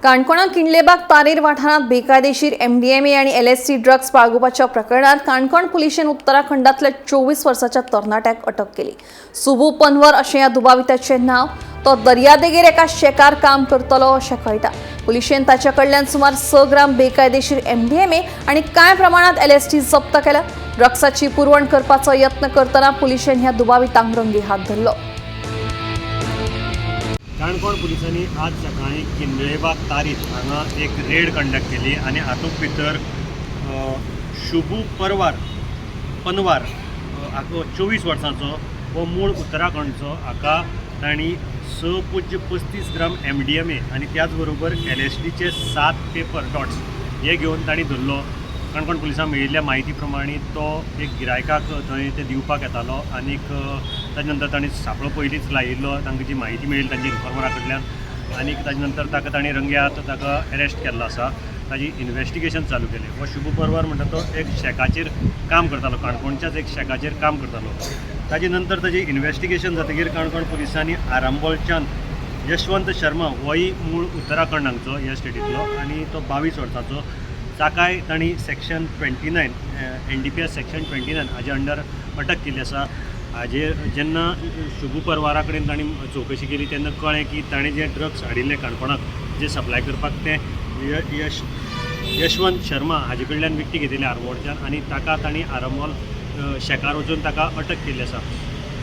काणकोणा किणलेबाग तारेर वाठारात बेकायदेशीर MDMA आणि LSD ड्रग्स बाळगुपाच्या प्रकरणात काणकोण पुलिशेन उत्तराखंडातल्या 24 वर्साच्या तरणाट्याक अटक केली। सुबू पनवर अशें ह्या दुबावित्याचे नाव। तो दर्यादेगेर एका शेकार काम करतलो अशें कळटा। पुलिशेन ताचे कडल्यान सुमार 6 ग्राम बेकायदेशीर MDMA आणि कांय प्रमाणात LSD जप्त केला। ड्रग्साची पुरवण करपाचो यत्न करतना पुलिशेन ह्या दुबावितांक रंगी हात धरलो। काणकोण पुलिसांनी आज सकाळी किणलेबाग तारीर हांगा एक रेड कंडक्ट केली आणि हातूंत भितर शुभू पनवार 24 वर्सांचो वो मूळ उत्तराखंडचो हाका तांणी 6.35 ग्राम MDMA आणि त्याच बरोबर LSDचे 7 पेपर डॉट्स हे घेवन तांणी धरलो। काणकोण पुलिसांक मेळिल्ल्या म्हायती प्रमाणे तो एक गिरायकाक थंय ते दिवपाक येतालो आनी ताजे नंतर तांणी सापळो पयलींच लायिल्लो। तांकां जी म्हायती मेळिल्ली तांच्या इन्फॉर्मरा कडल्यान आनी ताजे नंतर ताका तांणी रंगे हात ताका अरेस्ट केल्लो आसा। ताजी इन्वेस्टिगेशन चालू केलें। हो शुभू पनवार म्हणटा तो एक शेकाचेर काम करतालो, काणकोणच्याच एक शेकाचेर काम करतालो। ताजे नंतर ताजें इन्वेस्टिगेशन जातकीर काणकोण पुलिसांनी आरांबोलच्यान यशवंत शर्मा होय मूळ उत्तराखंड हांगचो ह्या स्टेटींतलो आनी तो 22 वर्सांचो। ताकाय तांणी सेक्शन 29 NDPS सेक्शन 29 हाजे अंडर अटक केल्ली आसा। हाजेर जेन्ना शुभू पनवारा कडेन तांणी चवकशी केली तेन्ना कळ्ळें की ताणें जे ड्रग्स हाडिल्ले काणकोणाक जे सप्लाय करपाक ते यशवंत शर्मा हाजे कडल्यान विकती घेतिल्ले आरमोरच्यान आनी ताका तांणी आरंबोल शेकार वचून ताका अटक केल्ली आसा।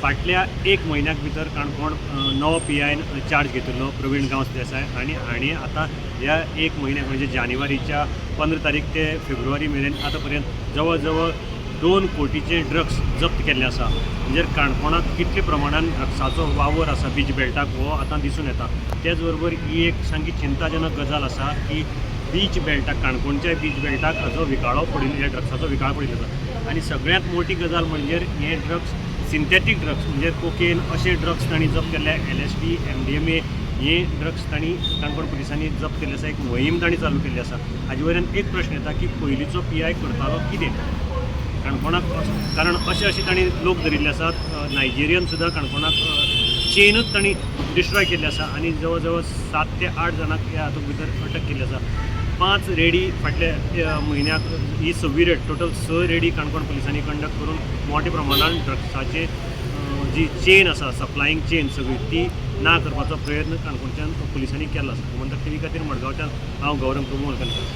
फाटल्या 1 म्हयन्याक भितर काणकोण नवो PIन चार्ज घेतिल्लो प्रवीण गांवस देसाय आनी हांणी आतां ह्या 1 म्हयन्याक म्हणजे जानेवारीच्या 15 तारीख ते फेब्रुवारी मेरेन आतां पर्यंत जवळ जवळ 2 कोटीचे ड्रग्स जप्त केल्ले आसा। म्हणजे काणकोणाक कितले प्रमाणान ड्रग्साचो वावर आसा बीच बेल्टाक हो आतां दिसून येता। त्याच बरोबर ही एक सामकी चिंताजनक गजाल आसा की बीच बेल्टाक काणकोणच्या बीच बेल्टाक हाजो विकाळो पडिल्लो, ह्या ड्रग्साचो विकाळ पडिल्लो आसा। आनी सगळ्यांत मोठी गजाल म्हणजे हे ड्रग्स सिंथेटीक ड्रग्स म्हणजे कोकेन अशे ड्रग्स तांणी जप्त केल्ले। LSD MDMA हे ड्रग्स तांणी काणकोण पुलिसांनी जप्त केल्ले आसा। एक मोहीम तांणी चालू केल्ली आसा। हाजे वयल्यान एक प्रश्न येता की पयलींचो PI करतालो कितें काणकोणाक, कारण अशे तांणी लोक धरिल्ले आसात। नायजेरियन सुद्दां काणकोणाक चेनूच तांणी डिस्ट्रॉय केल्ली आसा आनी जवळ जवळ 7 ते 8 जाणांक ह्या हातूंत भितर अटक केल्ली आसा। 5 रेडी फाटल्या म्हयन्याक ही 6वी रेड, टोटल 6 रेडी काणकोण पुलिसांनी कंडक्ट करून मोठ्या प्रमाणान ड्रग्साचे जी चेन आसा, सप्लायींग चेन सगळी ती ना करपाचो प्रयत्न काणकोणच्यान पुलिसांनी केला आसा। गोमंतक TV खातीर मडगांवच्यान हांव गौरव प्रभू वळखणकार।